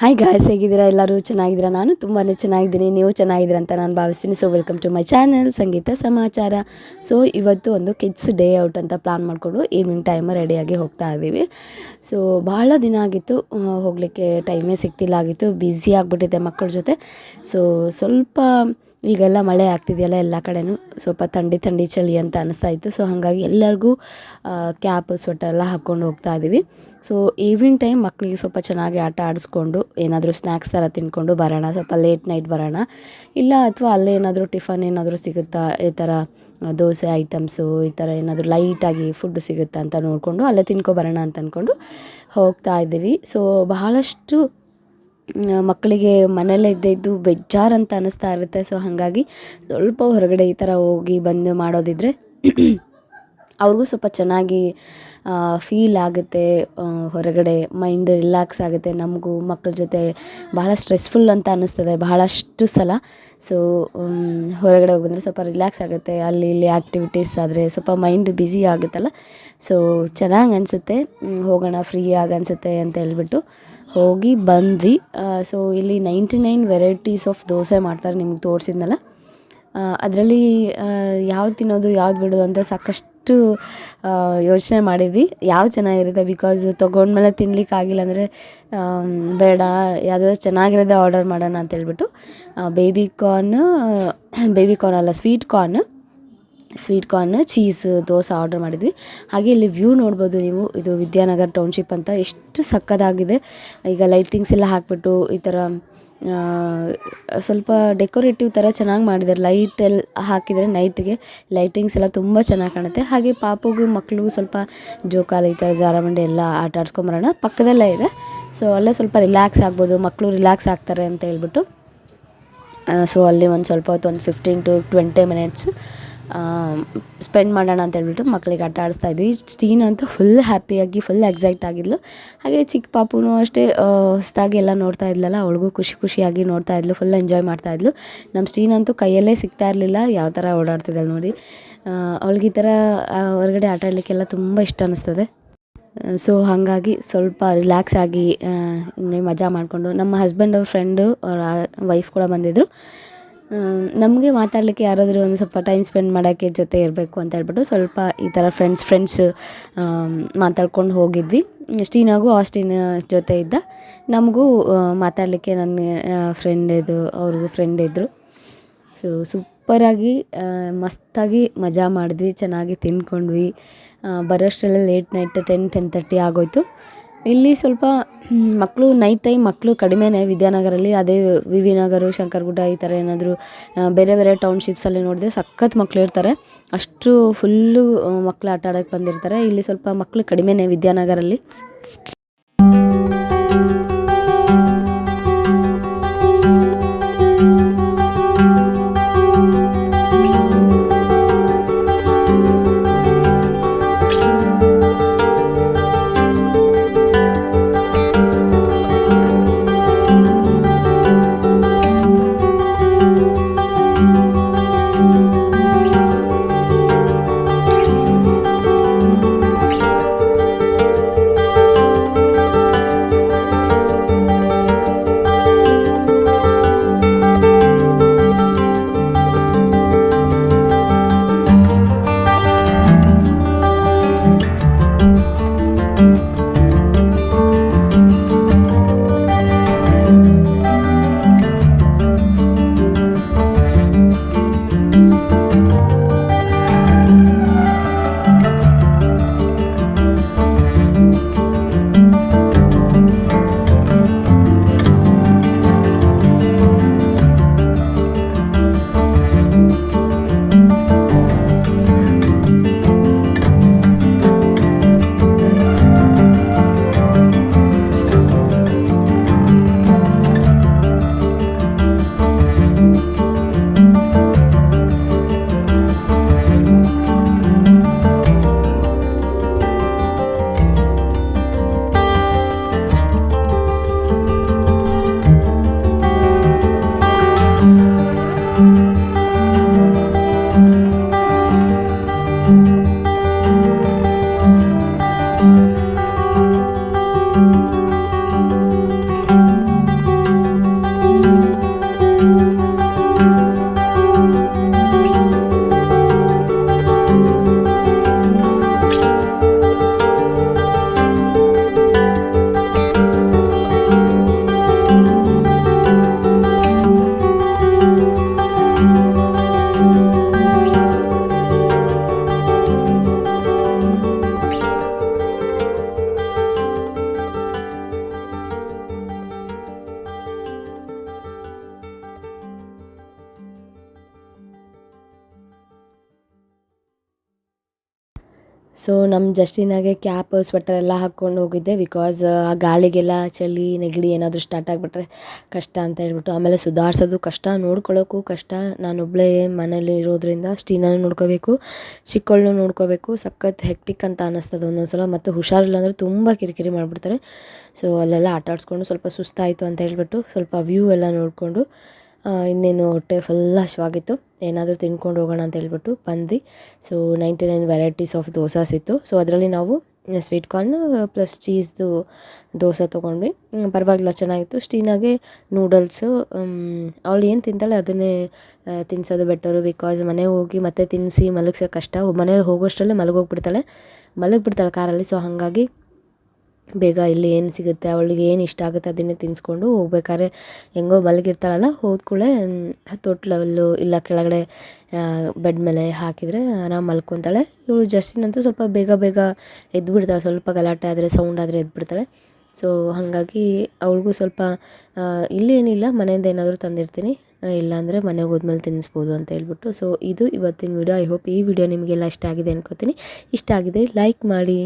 Hi guys, ಹೇಗಿದ್ದೀರಾ? ಎಲ್ಲರೂ ಚೆನ್ನಾಗಿದ್ದೀರಾ? ನಾನು ತುಂಬಾ ಚೆನ್ನಾಗಿದ್ದೀನಿ. ನೀವು ಚೆನ್ನಾಗಿದ್ದೀರಾ ಅಂತ ನಾನು ಭಾವಿಸ್ತೀನಿ. So welcome to my channel Sangeeta Samachar. So ಇವತ್ತು ಒಂದು ಕಿಡ್ಸ್ ಡೇ ಔಟ್ ಅಂತ ಪ್ಲಾನ್ ಮಾಡಿಕೊಂಡು ಈವ್ನಿಂಗ್ ಟೈಮ್ ರೆಡಿಯಾಗಿ ಹೋಗ್ತಾ ಇದ್ದೀವಿ. ಸೊ ಭಾಳ ದಿನ ಆಗಿತ್ತು, ಹೋಗಲಿಕ್ಕೆ ಟೈಮೇ ಸಿಗ್ತಿಲ್ಲ ಬ್ಯುಸಿ ಆಗಿಬಿಟ್ಟಿದೆ ಮಕ್ಕಳ ಜೊತೆ. ಸೊ ಸ್ವಲ್ಪ ಈಗೆಲ್ಲ ಮಳೆ ಆಗ್ತಿದೆಯಲ್ಲ, ಎಲ್ಲ ಕಡೆನೂ ಸ್ವಲ್ಪ ಥಂಡಿ ಚಳಿ ಅಂತ ಅನಿಸ್ತಾ ಇತ್ತು. ಸೊ ಹಾಗಾಗಿ ಎಲ್ಲರಿಗೂ ಕ್ಯಾಪ್ ಸ್ವೆಟರ್ ಎಲ್ಲ ಹಾಕ್ಕೊಂಡು ಹೋಗ್ತಾ ಇದ್ದೀವಿ. ಸೊ ಈವ್ನಿಂಗ್ ಟೈಮ್ ಮಕ್ಕಳಿಗೆ ಸ್ವಲ್ಪ ಚೆನ್ನಾಗಿ ಆಟ ಆಡಿಸ್ಕೊಂಡು ಏನಾದರೂ ಸ್ನ್ಯಾಕ್ಸ್ ಥರ ತಿಂದ್ಕೊಂಡು ಬರೋಣ, ಸ್ವಲ್ಪ ಲೇಟ್ ನೈಟ್ ಬರೋಣ. ಇಲ್ಲ ಅಥವಾ ಅಲ್ಲೇ ಏನಾದರೂ ಟಿಫನ್ ಏನಾದರೂ ಸಿಗುತ್ತಾ, ಈ ಥರ ದೋಸೆ ಐಟಮ್ಸು, ಈ ಥರ ಏನಾದರೂ ಲೈಟಾಗಿ ಫುಡ್ ಸಿಗುತ್ತಾ ಅಂತ ನೋಡಿಕೊಂಡು ಅಲ್ಲೇ ತಿನ್ಕೊಬರೋಣ ಅಂತ ಅಂದ್ಕೊಂಡು ಹೋಗ್ತಾ ಇದ್ದೀವಿ. ಸೊ ಬಹಳಷ್ಟು ಮಕ್ಕಳಿಗೆ ಮನೆಯಲ್ಲೇ ಇದ್ದು ಬೇಜಾರಂತ ಅನ್ನಿಸ್ತಾ ಇರುತ್ತೆ. ಸೊ ಹಾಗಾಗಿ ಸ್ವಲ್ಪ ಹೊರಗಡೆ ಈ ಥರ ಹೋಗಿ ಬಂದು ಮಾಡೋದಿದ್ರೆ ಅವ್ರಿಗೂ ಸ್ವಲ್ಪ ಚೆನ್ನಾಗಿ ಫೀಲ್ ಆಗುತ್ತೆ. ಹೊರಗಡೆ ಮೈಂಡ್ ರಿಲ್ಯಾಕ್ಸ್ ಆಗುತ್ತೆ. ನಮಗೂ ಮಕ್ಕಳ ಜೊತೆ ಭಾಳ ಸ್ಟ್ರೆಸ್ಫುಲ್ ಅಂತ ಅನ್ನಿಸ್ತದೆ ಬಹಳಷ್ಟು ಸಲ. ಸೊ ಹೊರಗಡೆ ಹೋಗಿ ಬಂದರೆ ಸ್ವಲ್ಪ ರಿಲ್ಯಾಕ್ಸ್ ಆಗುತ್ತೆ. ಅಲ್ಲಿ ಇಲ್ಲಿ ಆ್ಯಕ್ಟಿವಿಟೀಸ್ ಆದರೆ ಸ್ವಲ್ಪ ಮೈಂಡ್ ಬ್ಯುಸಿ ಆಗುತ್ತಲ್ಲ. ಸೊ ಚೆನ್ನಾಗಿ ಅನಿಸುತ್ತೆ, ಹೋಗೋಣ ಫ್ರೀಯಾಗಿ ಅನಿಸುತ್ತೆ ಅಂತ ಹೇಳ್ಬಿಟ್ಟು ಹೋಗಿ ಬಂದ್ವಿ. ಸೊ ಇಲ್ಲಿ 99 ವೆರೈಟೀಸ್ ಆಫ್ ದೋಸೆ ಮಾಡ್ತಾರೆ, ನಿಮ್ಗೆ ತೋರಿಸಿದ್ನಲ್ಲ. ಅದರಲ್ಲಿ ಯಾವ್ದು ತಿನ್ನೋದು ಯಾವ್ದು ಬಿಡೋದು ಅಂತ ಸಾಕಷ್ಟು ಯೋಚನೆ ಮಾಡಿದ್ವಿ. ಯಾವ್ದು ಚೆನ್ನಾಗಿರುತ್ತೆ, ಬಿಕಾಸ್ ತೊಗೊಂಡ್ಮೇಲೆ ತಿನ್ನಲಿಕ್ಕಾಗಿಲ್ಲ ಅಂದರೆ ಬೇಡ, ಯಾವುದಾದ್ರು ಚೆನ್ನಾಗಿರೋದೇ ಆರ್ಡರ್ ಮಾಡೋಣ ಅಂತ ಹೇಳ್ಬಿಟ್ಟು ಬೇಬಿ ಕಾರ್ನ್ ಅಲ್ಲ sweet corn cheese dosa order ಮಾಡಿದ್ವಿ. ಹಾಗೆ ಇಲ್ಲಿ ವ್ಯೂ ನೋಡ್ಬೋದು ನೀವು, ಇದು ವಿದ್ಯಾನಗರ್ ಟೌನ್ಶಿಪ್ ಅಂತ. ಎಷ್ಟು ಸಕ್ಕತ್ತಾಗಿದೆ. ಈಗ ಲೈಟಿಂಗ್ಸ್ ಎಲ್ಲ ಹಾಕ್ಬಿಟ್ಟು ಈ ಥರ ಸ್ವಲ್ಪ ಡೆಕೋರೇಟಿವ್ ಥರ ಚೆನ್ನಾಗಿ ಮಾಡಿದ್ದಾರೆ. ಲೈಟೆಲ್ಲ ಹಾಕಿದರೆ ನೈಟ್ಗೆ ಲೈಟಿಂಗ್ಸ್ ಎಲ್ಲ ತುಂಬ ಚೆನ್ನಾಗಿ ಕಾಣುತ್ತೆ. ಹಾಗೆ ಪಾಪುಗೂ ಮಕ್ಕಳಿಗೂ ಸ್ವಲ್ಪ ಜೋಕಾಲಿ ಈ ಥರ ಜಾರಬಂಡಿ ಎಲ್ಲ ಆಟ ಆಡ್ಸ್ಕೊಂಬರೋಣ, ಪಕ್ಕದಲ್ಲೇ ಇದೆ. ಸೊ ಅಲ್ಲೇ ಸ್ವಲ್ಪ ರಿಲ್ಯಾಕ್ಸ್ ಆಗ್ಬೋದು, ಮಕ್ಕಳು ರಿಲ್ಯಾಕ್ಸ್ ಆಗ್ತಾರೆ ಅಂತ ಹೇಳ್ಬಿಟ್ಟು ಸೊ ಅಲ್ಲಿ ಒಂದು ಸ್ವಲ್ಪ ಹೊತ್ತು ಒಂದು 15 to 20 ಮಿನಿಟ್ಸ್ ಸ್ಪೆಂಡ್ ಮಾಡೋಣ ಅಂತ ಹೇಳ್ಬಿಟ್ಟು ಮಕ್ಕಳಿಗೆ ಆಟ ಆಡಿಸ್ತಾ ಇದ್ವಿ. ಸ್ಟೀನ್ ಅಂತೂ ಫುಲ್ ಹ್ಯಾಪಿಯಾಗಿ ಫುಲ್ ಎಕ್ಸೈಟ್ ಆಗಿದ್ಲು. ಹಾಗೆ ಚಿಕ್ಕ ಪಾಪುನೂ ಅಷ್ಟೇ ಹೊಸ್ದಾಗಿ ಎಲ್ಲ ನೋಡ್ತಾ ಇದ್ಲಲ್ಲ, ಅವಳಿಗೂ ಖುಷಿಯಾಗಿ ನೋಡ್ತಾ ಇದ್ಲು, ಫುಲ್ ಎಂಜಾಯ್ ಮಾಡ್ತಾ ಇದ್ಲು. ನಮ್ಮ ಸ್ಟೀನ್ ಅಂತೂ ಕೈಯಲ್ಲೇ ಸಿಗ್ತಾ ಇರಲಿಲ್ಲ, ಯಾವ ಥರ ಓಡಾಡ್ತಿದ್ದಾಳೆ ನೋಡಿ. ಅವಳಿಗೆ ಈ ಥರ ಹೊರಗಡೆ ಆಟ ಆಡಲಿಕ್ಕೆಲ್ಲ ತುಂಬ ಇಷ್ಟ ಅನ್ನಿಸ್ತದೆ. ಸೊ ಹಾಗಾಗಿ ಸ್ವಲ್ಪ ರಿಲ್ಯಾಕ್ಸ್ ಆಗಿ ಹಿಂಗೆ ಮಜಾ ಮಾಡಿಕೊಂಡು ನಮ್ಮ ಹಸ್ಬೆಂಡ್ ಅವ್ರ ಫ್ರೆಂಡು ಅವ್ರ ವೈಫ್ ಕೂಡ ಬಂದಿದ್ದರು. ನಮಗೆ ಮಾತಾಡಲಿಕ್ಕೆ ಯಾರಾದರೂ ಒಂದು ಸ್ವಲ್ಪ ಟೈಮ್ ಸ್ಪೆಂಡ್ ಮಾಡೋಕ್ಕೆ ಜೊತೆ ಇರಬೇಕು ಅಂತ ಹೇಳ್ಬಿಟ್ಟು ಸ್ವಲ್ಪ ಈ ಥರ ಫ್ರೆಂಡ್ಸ್ ಮಾತಾಡ್ಕೊಂಡು ಹೋಗಿದ್ವಿ. ಸ್ಟೀನಾಗೂ ಆಸ್ಟಿನ್ ಜೊತೆ ಇದ್ದ, ನಮಗೂ ಮಾತಾಡಲಿಕ್ಕೆ ನನ್ನ ಅವ್ರಿಗೂ ಫ್ರೆಂಡ್ ಇದ್ದರು. ಸೊ ಸೂಪರಾಗಿ ಮಸ್ತಾಗಿ ಮಜಾ ಮಾಡಿದ್ವಿ, ಚೆನ್ನಾಗಿ ತಿಂದ್ಕೊಂಡ್ವಿ. ಬರೋಷ್ಟರಲ್ಲೇ ಲೇಟ್ ನೈಟ್ 10-10:30 ಆಗೋಯ್ತು. ಇಲ್ಲಿ ಸ್ವಲ್ಪ ಮಕ್ಕಳು ನೈಟ್ ಟೈಮ್ ಮಕ್ಕಳು ಕಡಿಮೆನೇ ವಿದ್ಯಾನಗರಲ್ಲಿ. ಅದೇ ವಿ ವಿ ನಗರ, ಶಂಕರಗುಡ್ಡ ಈ ಥರ ಏನಾದರೂ ಬೇರೆ ಟೌನ್ಶಿಪ್ಸಲ್ಲಿ ನೋಡಿದ್ರೆ ಸಖತ್ ಮಕ್ಕಳು ಇರ್ತಾರೆ. ಅಷ್ಟು ಫುಲ್ಲು ಮಕ್ಕಳು ಆಟ ಆಡೋಕ್ಕೆ ಬಂದಿರ್ತಾರೆ. ಇಲ್ಲಿ ಸ್ವಲ್ಪ ಮಕ್ಕಳು ಕಡಿಮೆನೇ ವಿದ್ಯಾನಗರಲ್ಲಿ. ಸೊ ನಮ್ಮ ಜಸ್ಟಿನಾಗೆ ಕ್ಯಾಪ್ ಸ್ವೆಟರ್ ಎಲ್ಲ ಹಾಕ್ಕೊಂಡು ಹೋಗಿದ್ದೆ. ಬಿಕಾಸ್ ಆ ಗಾಳಿಗೆಲ್ಲ ಚಳಿ ನೆಗಡಿ ಏನಾದರೂ ಸ್ಟಾರ್ಟ್ ಆಗಿಬಿಟ್ರೆ ಕಷ್ಟ ಅಂತ ಹೇಳ್ಬಿಟ್ಟು. ಆಮೇಲೆ ಸುಧಾರಿಸೋದು ಕಷ್ಟ, ನೋಡ್ಕೊಳ್ಳೋಕ್ಕೂ ಕಷ್ಟ. ನಾನೊಬ್ಬಳೇ ಮನೇಲಿ ಇರೋದ್ರಿಂದ ಸ್ಟೀನೂ ನೋಡ್ಕೋಬೇಕು, ಚಿಕ್ಕವಳನ್ನೂ ನೋಡ್ಕೋಬೇಕು. ಸಖತ್ ಹೆಕ್ಟಿಕ್ ಅಂತ ಅನ್ನಿಸ್ತದೆ ಒಂದೊಂದ್ಸಲ. ಮತ್ತು ಹುಷಾರಿಲ್ಲ ಅಂದರೆ ತುಂಬ ಕಿರಿಕಿರಿ ಮಾಡಿಬಿಡ್ತಾರೆ. ಸೊ ಅಲ್ಲೆಲ್ಲ ಆಟ ಆಡಿಸ್ಕೊಂಡು ಸ್ವಲ್ಪ ಸುಸ್ತಾಯಿತು ಅಂತ ಹೇಳ್ಬಿಟ್ಟು ಸ್ವಲ್ಪ ವ್ಯೂ ಎಲ್ಲ ನೋಡಿಕೊಂಡು ಇನ್ನೇನು ಹೊಟ್ಟೆ ಫುಲ್ ಹಶ್ವಾಗಿತ್ತು, ಏನಾದರೂ ತಿನ್ಕೊಂಡು ಹೋಗೋಣ ಅಂತ ಹೇಳ್ಬಿಟ್ಟು ಬಂದ್ವಿ. ಸೊ 99 ವೆರೈಟೀಸ್ ಆಫ್ ದೋಸಾಸ್ ಇತ್ತು. ಸೊ ಅದರಲ್ಲಿ ನಾವು ಸ್ವೀಟ್ ಕಾರ್ನ್ ಪ್ಲಸ್ ಚೀಸ್ದು ದೋಸೆ ತೊಗೊಂಡ್ವಿ. ಪರವಾಗಿಲ್ಲ, ಚೆನ್ನಾಗಿತ್ತು. ಸ್ಟೀನಾಗೆ ನೂಡಲ್ಸು, ಅವಳು ಏನು ತಿಂತಾಳೆ ಅದನ್ನೇ ತಿನ್ನಿಸೋದು ಬೆಟರು. ಬಿಕಾಸ್ ಮನೆಗೆ ಹೋಗಿ ಮತ್ತೆ ತಿನ್ನಿಸಿ ಮಲಗಿಸೋ ಕಷ್ಟ. ಮನೇಲಿ ಹೋಗೋಷ್ಟರಲ್ಲೇ ಮಲಗಿಬಿಡ್ತಾಳೆ ಕಾರಲ್ಲಿ. ಸೊ ಹಾಗಾಗಿ ಬೇಗ ಇಲ್ಲಿ ಏನು ಸಿಗುತ್ತೆ, ಅವಳಿಗೆ ಏನು ಇಷ್ಟ ಆಗುತ್ತೆ ಅದನ್ನೇ ತಿನ್ನಿಸ್ಕೊಂಡು ಹೋಗ್ಬೇಕಾದ್ರೆ ಹೆಂಗೋ ಮಲಗಿರ್ತಾಳಲ್ಲ, ಹೋದ್ಕೂಳೆ ತೊಟ್ಲಲ್ಲು ಇಲ್ಲ ಕೆಳಗಡೆ ಬೆಡ್ ಮೇಲೆ ಹಾಕಿದರೆ ಆರಾಮ್ ಮಲ್ಕೊತಾಳೆ. ಇವಳು ಜಸ್ಟಿನಂತೂ ಸ್ವಲ್ಪ ಬೇಗ ಎದ್ಬಿಡ್ತಾಳೆ. ಸ್ವಲ್ಪ ಗಲಾಟೆ ಆದರೆ, ಸೌಂಡ್ ಆದರೆ ಎದ್ಬಿಡ್ತಾಳೆ. ಸೊ ಹಾಗಾಗಿ ಅವಳಿಗೂ ಸ್ವಲ್ಪ ಇಲ್ಲೇನಿಲ್ಲ, ಮನೆಯಿಂದ ಏನಾದರೂ ತಂದಿರ್ತೀನಿ, ಇಲ್ಲಾಂದರೆ ಮನೆಗೆ ಹೋದ್ಮೇಲೆ ತಿನ್ನಿಸ್ಬೋದು ಅಂತ ಹೇಳ್ಬಿಟ್ಟು. ಸೊ ಇದು ಇವತ್ತಿನ ವಿಡಿಯೋ. ಐ ಹೋಪ್ ಈ ವಿಡಿಯೋ ನಿಮಗೆಲ್ಲ ಇಷ್ಟ ಆಗಿದೆ ಅನ್ಕೋತೀನಿ. ಇಷ್ಟ ಆಗಿದೆ ಲೈಕ್ ಮಾಡಿ.